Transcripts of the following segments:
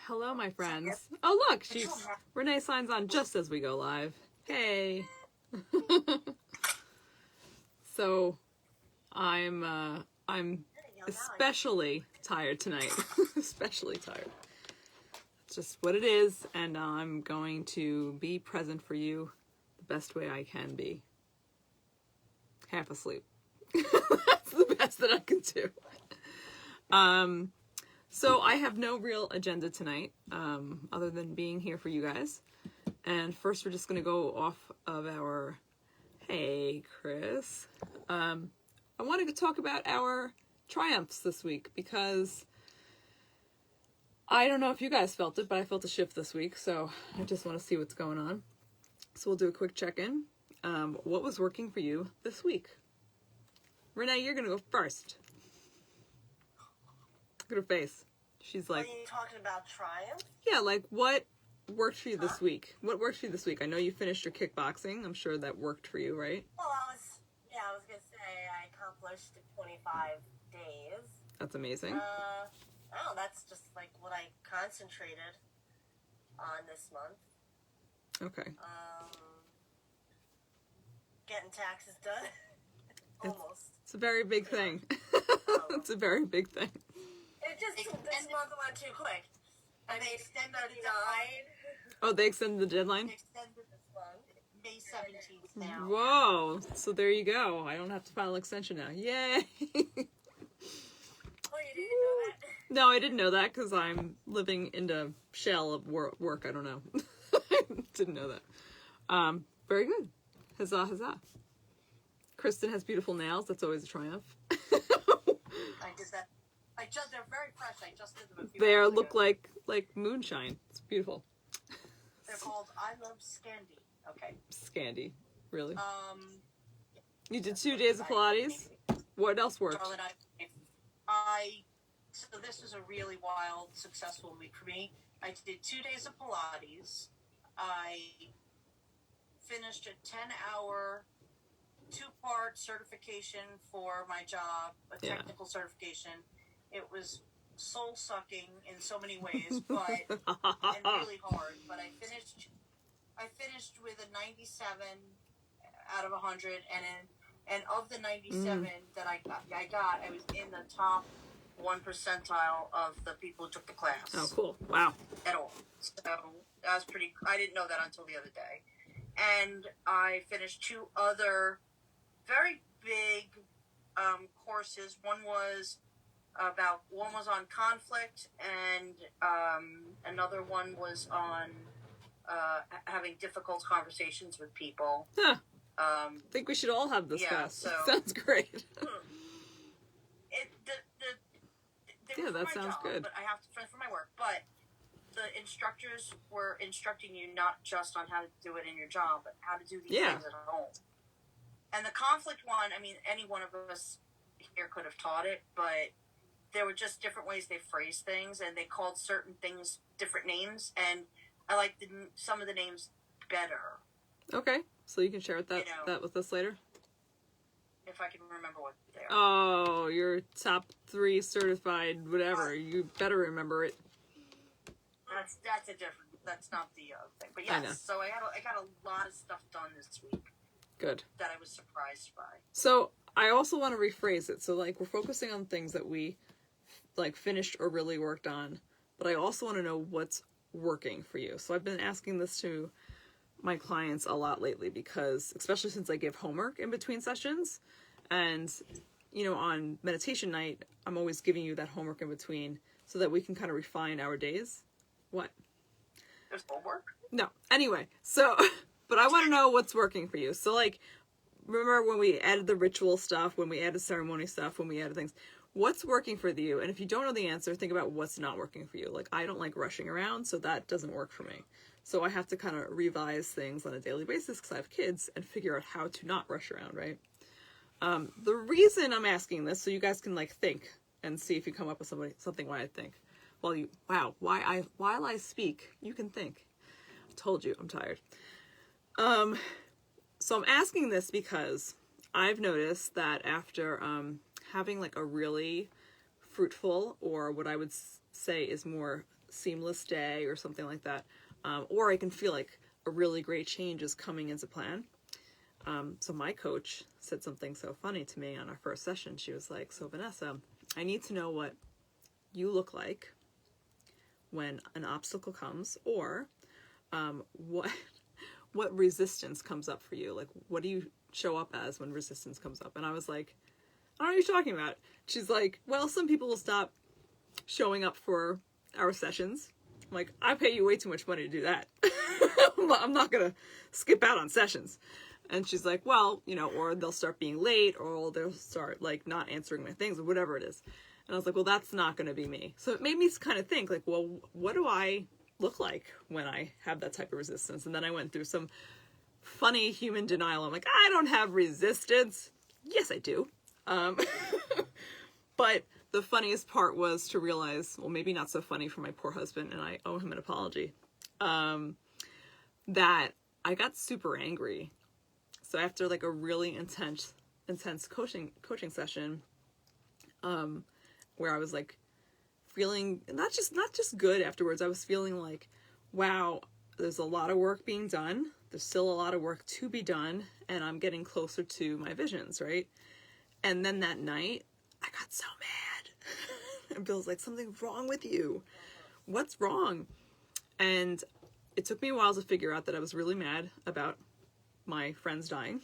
Hello, my friends. Oh, look, Renee signs on just as we go live. Hey. So, I'm especially tired tonight. Especially tired. It's just what it is, and I'm going to be present for you the best way I can be. Half asleep. That's the best that I can do. So I have no real agenda tonight, other than being here for you guys. And first we're just going to go off of our, hey, Chris. I wanted to talk about our triumphs this week because I don't know if you guys felt it, but I felt a shift this week. So I just want to see what's going on. So we'll do a quick check-in. What was working for you this week? Renee, you're going to go first. Look at her face. She's like... Are you talking about triumph? Yeah, like what worked for you this week? What worked for you this week? I know you finished your kickboxing. I'm sure that worked for you, right? Well, I was going to say I accomplished 25 days. That's amazing. That's just like what I concentrated on this month. Okay. Getting taxes done. Almost. It's a very big thing. It's a very big thing. It just, this month went too quick. And they extended the deadline. Oh, they extended the deadline? They extended this month. May 17th now. Whoa. So there you go. I don't have to file an extension now. Yay. Oh, you didn't know that? No, I didn't know that because I'm living in the shell of work. I don't know. I didn't know that. Very good. Huzzah, huzzah. Kristen has beautiful nails. That's always a triumph. I did that. They're very fresh. I just did them a few They hours look ago. like moonshine. It's beautiful. They're called I Love Scandi. Okay. Scandi. Really? You did 2 days of Pilates? What else worked? Charlotte, so this was a really wild, successful week for me. I did 2 days of Pilates. I finished a 10-hour, 2-part certification for my job, a technical certification. It was soul-sucking in so many ways, but and really hard. But I finished with a 97 out of 100, and of the 97 that I was in the top 1 percentile of the people who took the class. Oh, cool! Wow. At all. So that was pretty. I didn't know that until the other day, and I finished 2 other very big courses. One was on conflict, and another one was on having difficult conversations with people. Huh. I think we should all have this class. So, sounds great. That sounds good. But I have to for my work. But the instructors were instructing you not just on how to do it in your job, but how to do these things at home. And the conflict one, I mean, any one of us here could have taught it, but there were just different ways they phrased things, and they called certain things different names, and I liked some of the names better. Okay, so you can share that with us later? If I can remember what they are. Oh, you're top 3 certified whatever. You better remember it. That's not the thing. But yes, so I got a lot of stuff done this week. Good. That I was surprised by. So I also want to rephrase it. So like we're focusing on things that we like finished or really worked on, but I also want to know what's working for you. So I've been asking this to my clients a lot lately because, especially since I give homework in between sessions, and on meditation night, I'm always giving you that homework in between so that we can kind of refine our days. What? There's homework? No. Anyway, so, but I want to know what's working for you. So like, remember when we added the ritual stuff, when we added ceremony stuff, when we added things, what's working for you? And if you don't know the answer, think about what's not working for you. Like, I don't like rushing around, so that doesn't work for me. So I have to kind of revise things on a daily basis because I have kids and figure out how to not rush around, right? The reason I'm asking this, so you guys can like think and see if you come up with something why I think. While I speak, you can think. I told you, I'm tired. So I'm asking this because I've noticed that after having like a really fruitful, or what I would say is more seamless day or something like that. Or I can feel like a really great change is coming into plan. So my coach said something so funny to me on our first session. She was like, so Vanessa, I need to know what you look like when an obstacle comes, or what resistance comes up for you. Like, what do you show up as when resistance comes up? And I was like, I don't know what you're talking about. She's like, well, some people will stop showing up for our sessions. I'm like, I pay you way too much money to do that. I'm not going to skip out on sessions. And she's like, well, you know, or they'll start being late, or they'll start like not answering my things, or whatever it is. And I was like, well, that's not going to be me. So it made me kind of think like, well, what do I look like when I have that type of resistance? And then I went through some funny human denial. I'm like, I don't have resistance. Yes, I do. But the funniest part was to realize, well, maybe not so funny for my poor husband, and I owe him an apology, that I got super angry. So after like a really intense coaching session, where I was like feeling not just good afterwards, I was feeling like, wow, there's a lot of work being done. There's still a lot of work to be done, and I'm getting closer to my visions, right? And then that night, I got so mad. And Bill's like, something's wrong with you. What's wrong? And it took me a while to figure out that I was really mad about my friends dying.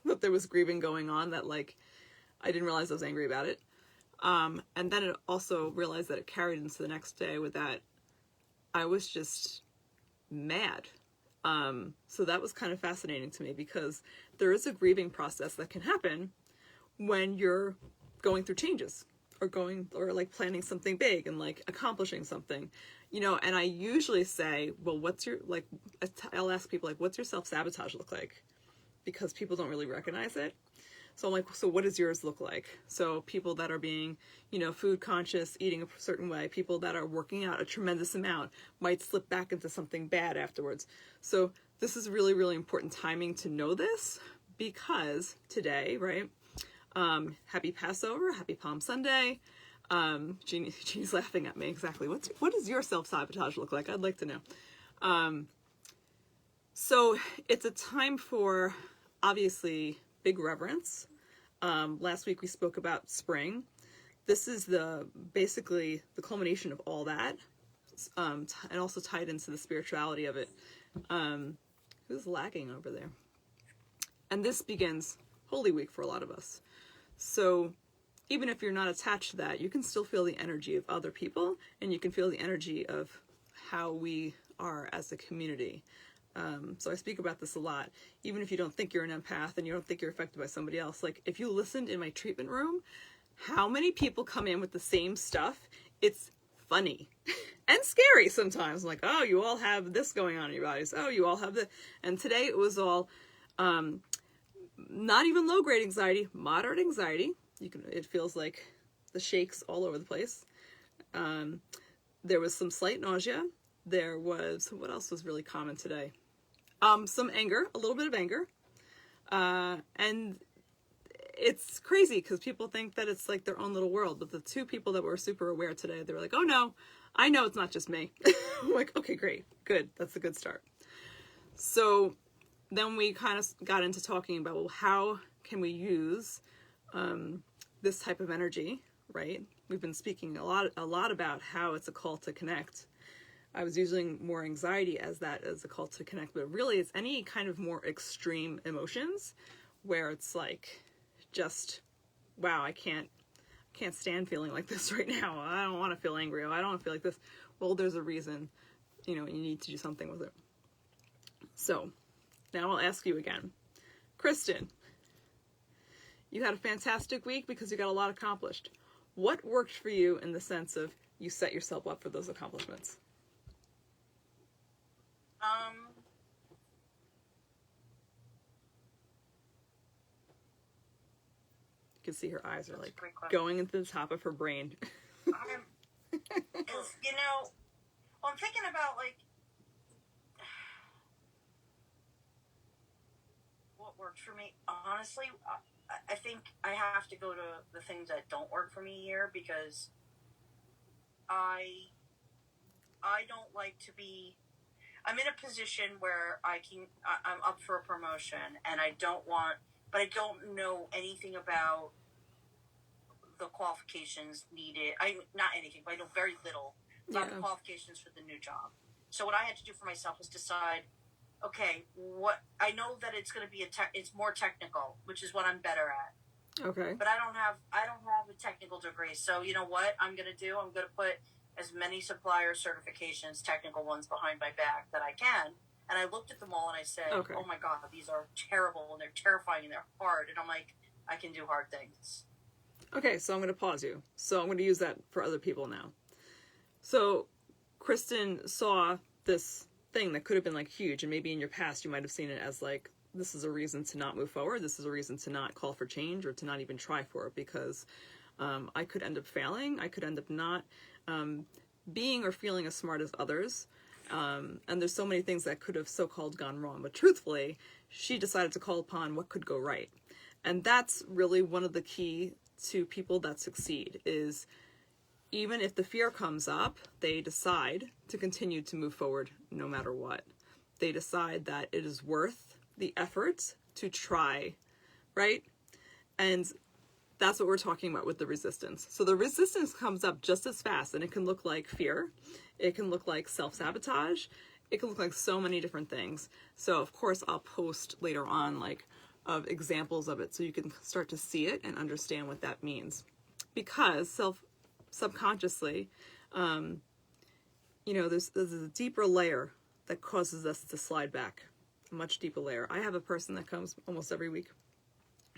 That there was grieving going on, that like, I didn't realize I was angry about it. And then it also realized that it carried into the next day with that I was just mad. So that was kind of fascinating to me, because there is a grieving process that can happen when you're going through changes, or like planning something big and like accomplishing something, you know. And I usually say, well, what's your, like, I'll ask people like, what's your self-sabotage look like? Because people don't really recognize it. So I'm like, so what does yours look like? So people that are being, you know, food conscious, eating a certain way, people that are working out a tremendous amount might slip back into something bad afterwards. So this is really, really important timing to know this, because today, right? Happy Passover, happy Palm Sunday. Jeannie's laughing at me. Exactly. What does your self-sabotage look like? I'd like to know. So it's a time for, obviously, big reverence. Last week we spoke about spring. This is basically the culmination of all that, and also tied into the spirituality of it. Who's lagging over there? And this begins Holy Week for a lot of us. So even if you're not attached to that, you can still feel the energy of other people, and you can feel the energy of how we are as a community. So I speak about this a lot. Even if you don't think you're an empath and you don't think you're affected by somebody else, like if you listened in my treatment room, how many people come in with the same stuff? It's funny and scary sometimes. I'm like, oh, you all have this going on in your bodies. Oh, you all have this. And today it was all, not even low grade anxiety, moderate anxiety. It feels like the shakes all over the place. There was some slight nausea. There was, what else was really common today? Some anger, a little bit of anger. And it's crazy because people think that it's like their own little world. But the two people that were super aware today, they were like, oh no, I know it's not just me. I'm like, okay, great, good. That's a good start. So then we kind of got into talking about, well, how can we use this type of energy, right? We've been speaking a lot about how it's a call to connect. I was using more anxiety as a call to connect, but really it's any kind of more extreme emotions where it's like, just, wow, I can't stand feeling like this right now. I don't want to feel angry. I don't want to feel like this. Well, there's a reason, you know, you need to do something with it. So now I'll ask you again. Kristen, you had a fantastic week because you got a lot accomplished. What worked for you in the sense of you set yourself up for those accomplishments? You can see her eyes are like going into the top of her brain. You know, well, I'm thinking about like what worked for me. Honestly, I think I have to go to the things that don't work for me here, because I don't like to be. I'm in a position where I'm up for a promotion, and I don't want, but I don't know anything about the qualifications needed. Not anything, but I know very little about the qualifications for the new job. So what I had to do for myself was decide, okay, what I know that it's going to be it's more technical, which is what I'm better at. Okay. But I don't have a technical degree. So you know what I'm going to do? I'm going to put as many supplier certifications, technical ones, behind my back that I can. And I looked at them all and I said, oh my God, these are terrible and they're terrifying and they're hard. And I'm like, I can do hard things. Okay, so I'm going to pause you. So I'm going to use that for other people now. So Kristen saw this thing that could have been like huge, and maybe in your past you might have seen it as like, this is a reason to not move forward. This is a reason to not call for change or to not even try for it, because I could end up failing. I could end up not being or feeling as smart as others. And there's so many things that could have so-called gone wrong. But truthfully, she decided to call upon what could go right. And that's really one of the key to people that succeed, is even if the fear comes up, they decide to continue to move forward no matter what. They decide that it is worth the effort to try, right? And that's what we're talking about with the resistance. So the resistance comes up just as fast, and it can look like fear. It can look like self-sabotage. It can look like so many different things. So of course I'll post later on like of examples of it so you can start to see it and understand what that means. Because subconsciously, there's a deeper layer that causes us to slide back, a much deeper layer. I have a person that comes almost every week.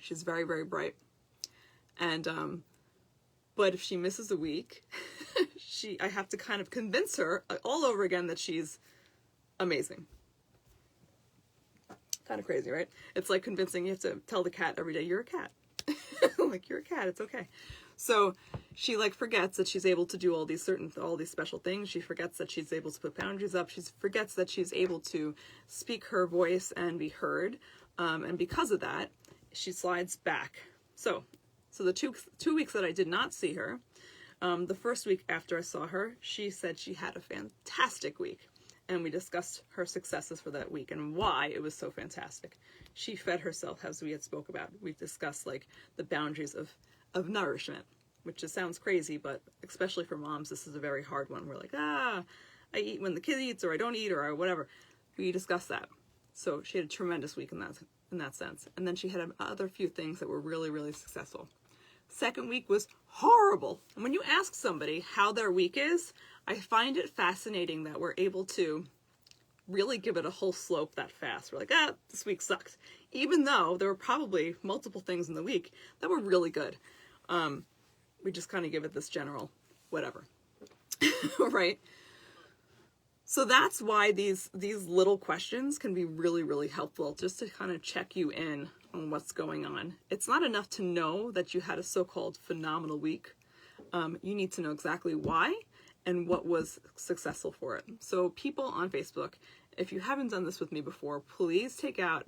She's very, very bright. And, but if she misses a week, I have to kind of convince her all over again that she's amazing. Kind of crazy, right? It's like convincing, you have to tell the cat every day, you're a cat. Like, you're a cat, it's okay. So she like forgets that she's able to do all these special things. She forgets that she's able to put boundaries up. She forgets that she's able to speak her voice and be heard. And because of that, she slides back. So the two weeks that I did not see her, the first week after I saw her, she said she had a fantastic week. And we discussed her successes for that week and why it was so fantastic. She fed herself, as we had spoke about. We discussed like the boundaries of nourishment, which just sounds crazy, but especially for moms, this is a very hard one. We're like, I eat when the kid eats, or I don't eat, or whatever. We discussed that. So she had a tremendous week in that sense. And then she had other few things that were really, really successful. Second week was horrible. And when you ask somebody how their week is, I find it fascinating that we're able to really give it a whole slope that fast. We're like, this week sucked. Even though there were probably multiple things in the week that were really good. We just kind of give it this general whatever, right? So that's why these little questions can be really, really helpful, just to kind of check you in on what's going on. It's not enough to know that you had a so-called phenomenal week. You need to know exactly why and what was successful for it. So people on Facebook, if you haven't done this with me before, please take out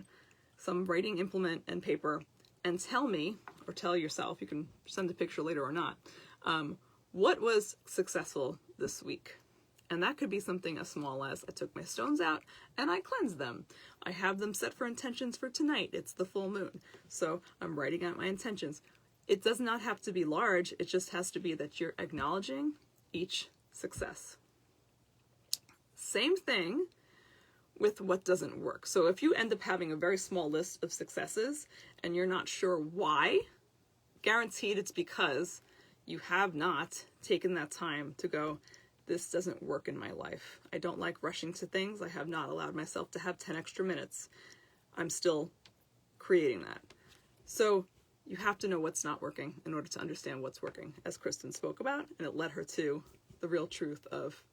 some writing implement and paper and tell me, or tell yourself, you can send a picture later or not, what was successful this week. And that could be something as small as I took my stones out and I cleansed them. I have them set for intentions for tonight. It's the full moon. So I'm writing out my intentions. It does not have to be large. It just has to be that you're acknowledging each success. Same thing with what doesn't work. So if you end up having a very small list of successes and you're not sure why, guaranteed it's because you have not taken that time to go, this doesn't work in my life. I don't like rushing to things. I have not allowed myself to have 10 extra minutes. I'm still creating that. So you have to know what's not working in order to understand what's working, as Kristen spoke about, and it led her to the real truth of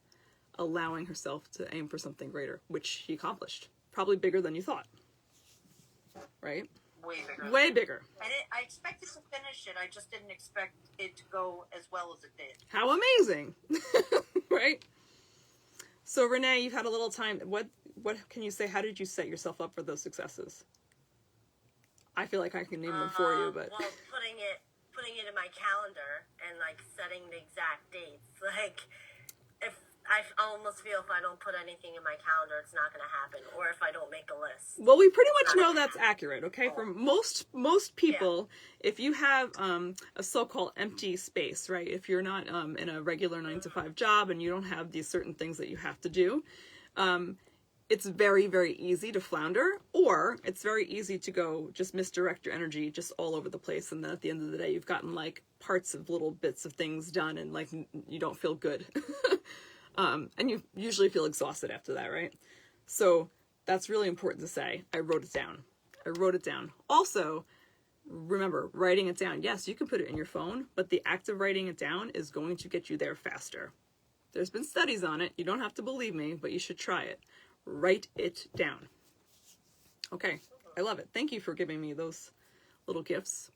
allowing herself to aim for something greater, which she accomplished. Probably bigger than you thought, right? Way bigger. Way bigger. I expected to finish it. I just didn't expect it to go as well as it did. How amazing, right? So Renee, you've had a little time. What can you say? How did you set yourself up for those successes? I feel like I can name them for you, but well, putting it in my calendar and like setting the exact dates. Like, if I almost feel if I don't put anything in my calendar, it's not going to happen. Or if I don't make a list. well, we pretty much know that's accurate, okay? For most people, if you have a so-called empty space, right? If you're not in a regular 9-to-5 job and you don't have these certain things that you have to do, it's very, very easy to flounder, or it's very easy to go just misdirect your energy just all over the place. And then at the end of the day, you've gotten like parts of little bits of things done and like you don't feel good. And you usually feel exhausted after that, right? So that's really important to say. I wrote it down. Also, remember, writing it down. Yes, you can put it in your phone, but the act of writing it down is going to get you there faster. There's been studies on it. You don't have to believe me, but you should try it. Write it down. Okay, I love it. Thank you for giving me those little gifts.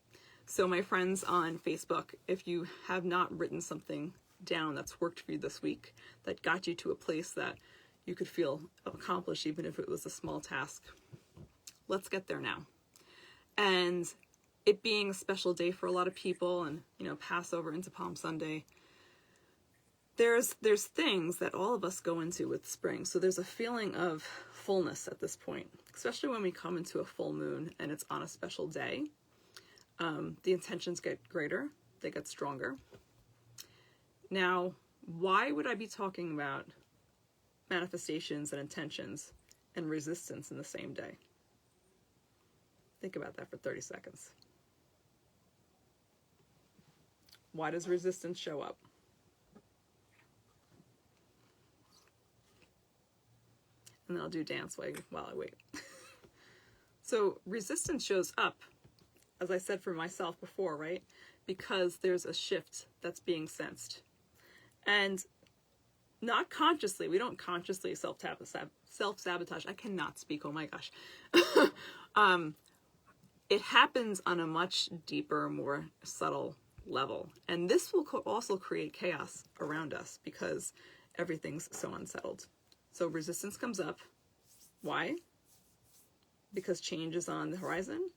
So my friends on Facebook, if you have not written something down that's worked for you this week, that got you to a place that you could feel accomplished, even if it was a small task, let's get there now. And it being a special day for a lot of people, and Passover into Palm Sunday, there's things that all of us go into with spring. So there's a feeling of fullness at this point, especially when we come into a full moon and it's on a special day. The intentions get greater, they get stronger. Now, why would I be talking about manifestations and intentions and resistance in the same day? Think about that for 30 seconds. Why does resistance show up? And then I'll do dance while I wait. So resistance shows up, as I said for myself before, right? Because there's a shift that's being sensed. And not consciously, we don't consciously self-sabotage. I cannot speak, oh my gosh. It happens on a much deeper, more subtle level. And this will also create chaos around us because everything's so unsettled. So resistance comes up. Why? Because change is on the horizon.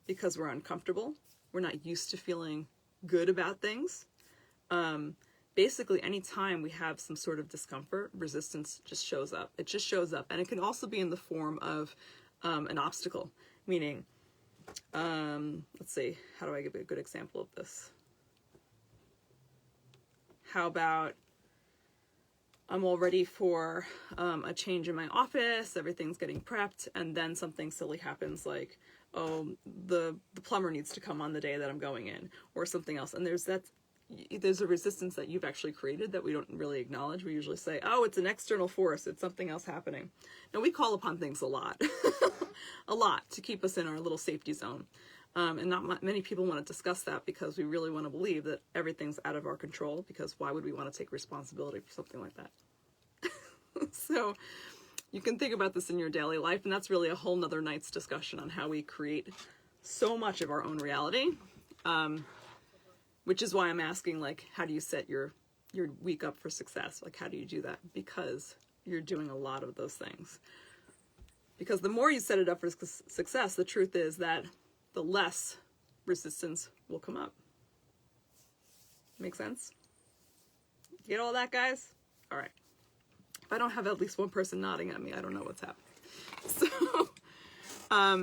Because we're uncomfortable. We're not used to feeling good about things. Basically, anytime we have some sort of discomfort, resistance just shows up. It just shows up. And it can also be in the form of an obstacle. Meaning, let's see, how do I give a good example of this? How about I'm all ready for a change in my office, everything's getting prepped, and then something silly happens like, oh, the plumber needs to come on the day that I'm going in, or something else. And there's a resistance that you've actually created that we don't really acknowledge. We usually say, oh, it's an external force, it's something else happening. Now, we call upon things a lot, a lot, to keep us in our little safety zone. And not many people want to discuss that because we really want to believe that everything's out of our control, because why would we want to take responsibility for something like that? So you can think about this in your daily life, and that's really a whole nother night's discussion on how we create so much of our own reality, which is why I'm asking, like, how do you set your week up for success? Like, how do you do that? Because you're doing a lot of those things. Because the more you set it up for success, the truth is that the less resistance will come up. Make sense? Get all that, guys? All right. If I don't have at least one person nodding at me, I don't know what's happening. So, I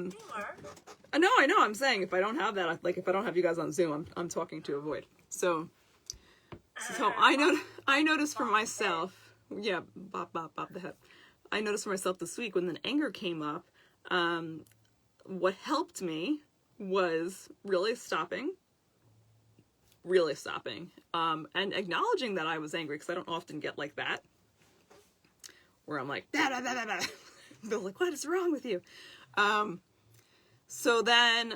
know. I'm saying if I don't have that, like if I don't have you guys on Zoom, I'm talking to a void. So I noticed for myself, yeah, bop the head. I noticed for myself this week when the anger came up, what helped me was really stopping, and acknowledging that I was angry, because I don't often get like that, where I'm like, da da da da da. Bill's like, what is wrong with you? So then,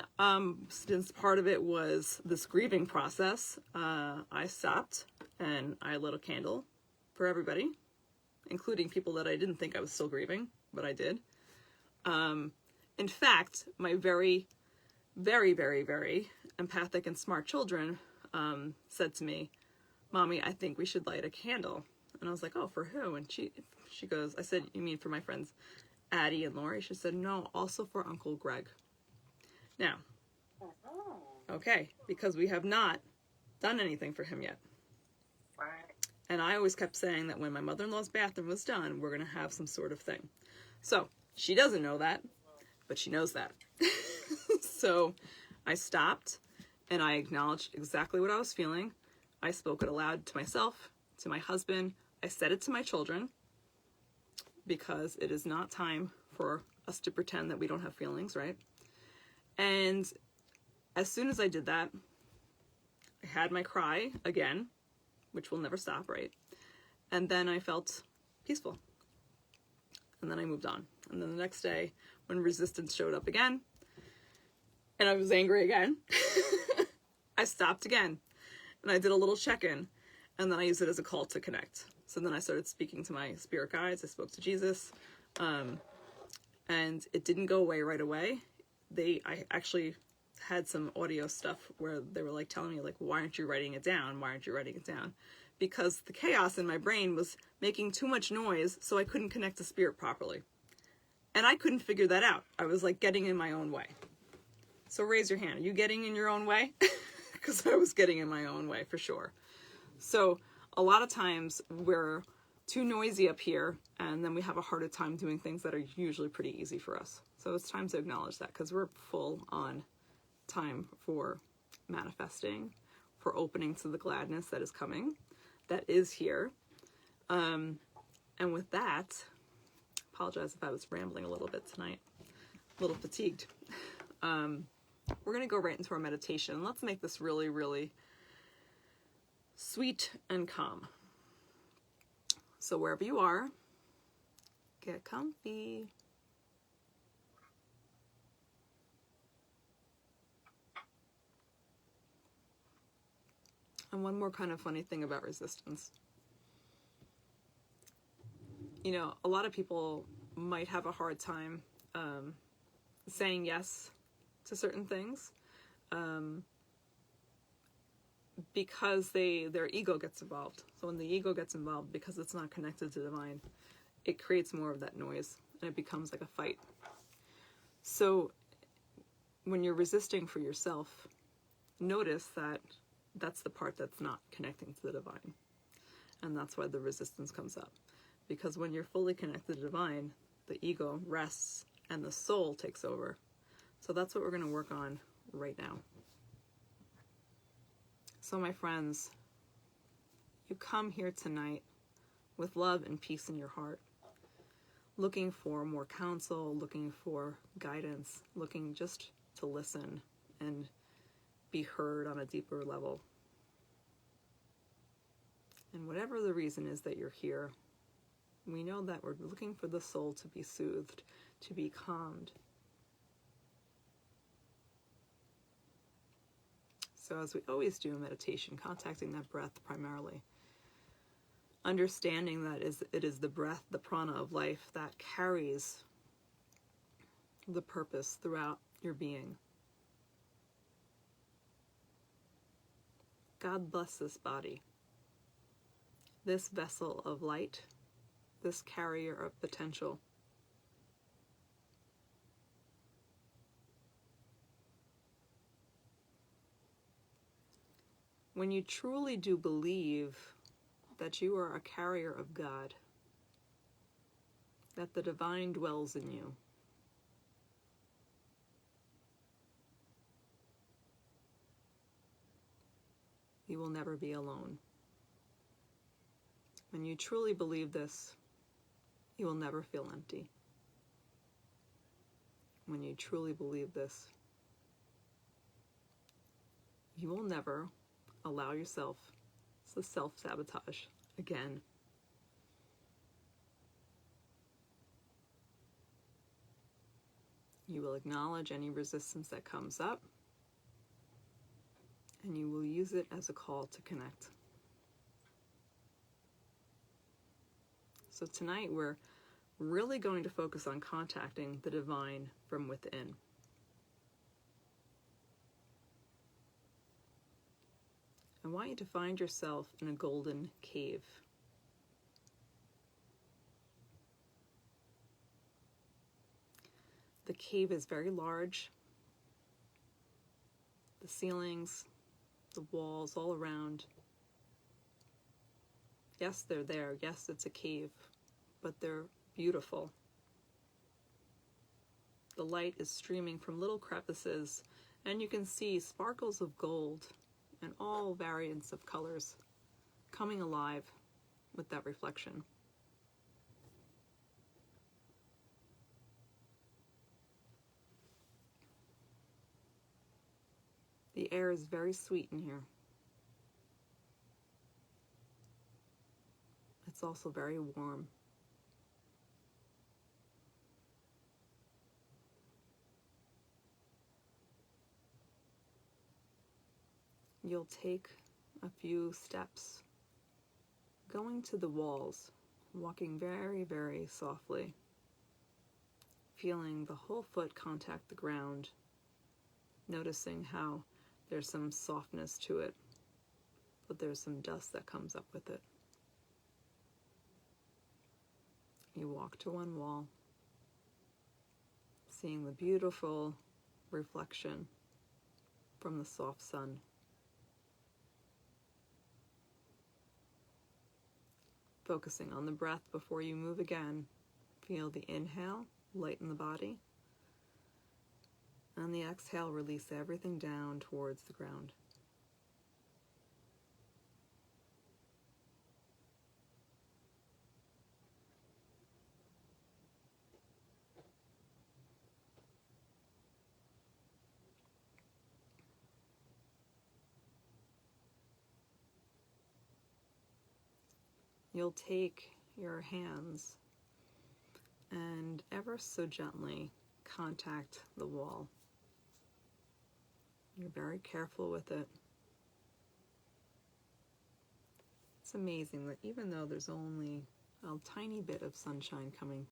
since part of it was this grieving process, I stopped and I lit a candle for everybody, including people that I didn't think I was still grieving, but I did. In fact, my very, very, very, very empathic and smart children said to me, Mommy, I think we should light a candle. And I was like, oh, for who? And she goes, I said, you mean for my friends Addie and Lori? She said, no, also for Uncle Greg. Now, Oh, okay, because we have not done anything for him yet. right. And I always kept saying that when my mother-in-law's bathroom was done, we're going to have some sort of thing. So she doesn't know that, but she knows that. So I stopped and I acknowledged exactly what I was feeling. I spoke it aloud to myself, to my husband. I said it to my children, because it is not time for us to pretend that we don't have feelings, right? And as soon as I did that, I had my cry again, which will never stop, right? And then I felt peaceful. And then I moved on. And then the next day, when resistance showed up again, and I was angry again, I stopped again. And I did a little check-in. And then I used it as a call to connect. So then I started speaking to my spirit guides. I spoke to Jesus. And it didn't go away right away. I actually had some audio stuff where they were like telling me, like, why aren't you writing it down? Why aren't you writing it down? Because the chaos in my brain was making too much noise, so I couldn't connect to spirit properly. And I couldn't figure that out. I was like getting in my own way. So raise your hand. Are you getting in your own way? Because I was getting in my own way for sure. So a lot of times we're too noisy up here, and then we have a harder time doing things that are usually pretty easy for us. So it's time to acknowledge that, because we're full on time for manifesting, for opening to the gladness that is coming, that is here. And with that, apologize if I was rambling a little bit tonight, a little fatigued. We're going to go right into our meditation. Let's make this really, really sweet and calm. So wherever you are, get comfy. And one more kind of funny thing about resistance. You know, a lot of people might have a hard time saying yes to certain things because their ego gets involved. So when the ego gets involved, because it's not connected to divine, it creates more of that noise, and it becomes like a fight. So when you're resisting for yourself, notice that that's the part that's not connecting to the divine. And that's why the resistance comes up. Because when you're fully connected to divine, the ego rests and the soul takes over. So that's what we're going to work on right now. So my friends, you come here tonight with love and peace in your heart, looking for more counsel, looking for guidance, looking just to listen and be heard on a deeper level. And whatever the reason is that you're here, we know that we're looking for the soul to be soothed, to be calmed. So as we always do in meditation, contacting that breath primarily, understanding that it is the breath, the prana of life, that carries the purpose throughout your being. God bless this body, this vessel of light, this carrier of potential. When you truly do believe that you are a carrier of God, that the divine dwells in you, you will never be alone. When you truly believe this, you will never feel empty. When you truly believe this, you will never allow yourself to self-sabotage again. You will acknowledge any resistance that comes up, and you will use it as a call to connect. So tonight we're really going to focus on contacting the divine from within. I want you to find yourself in a golden cave. The cave is very large. the ceilings, the walls all around. Yes, they're there. Yes, it's a cave, but they're beautiful. The light is streaming from little crevices, and you can see sparkles of gold and all variants of colors coming alive with that reflection. The air is very sweet in here. It's also very warm. You'll take a few steps, going to the walls, walking very, very softly, feeling the whole foot contact the ground, noticing how there's some softness to it, but there's some dust that comes up with it. You walk to one wall, seeing the beautiful reflection from the soft sun. Focusing on the breath before you move again. Feel the inhale, lighten the body, and the exhale, release everything down towards the ground. You'll take your hands and ever so gently contact the wall. You're very careful with it. It's amazing that even though there's only a tiny bit of sunshine coming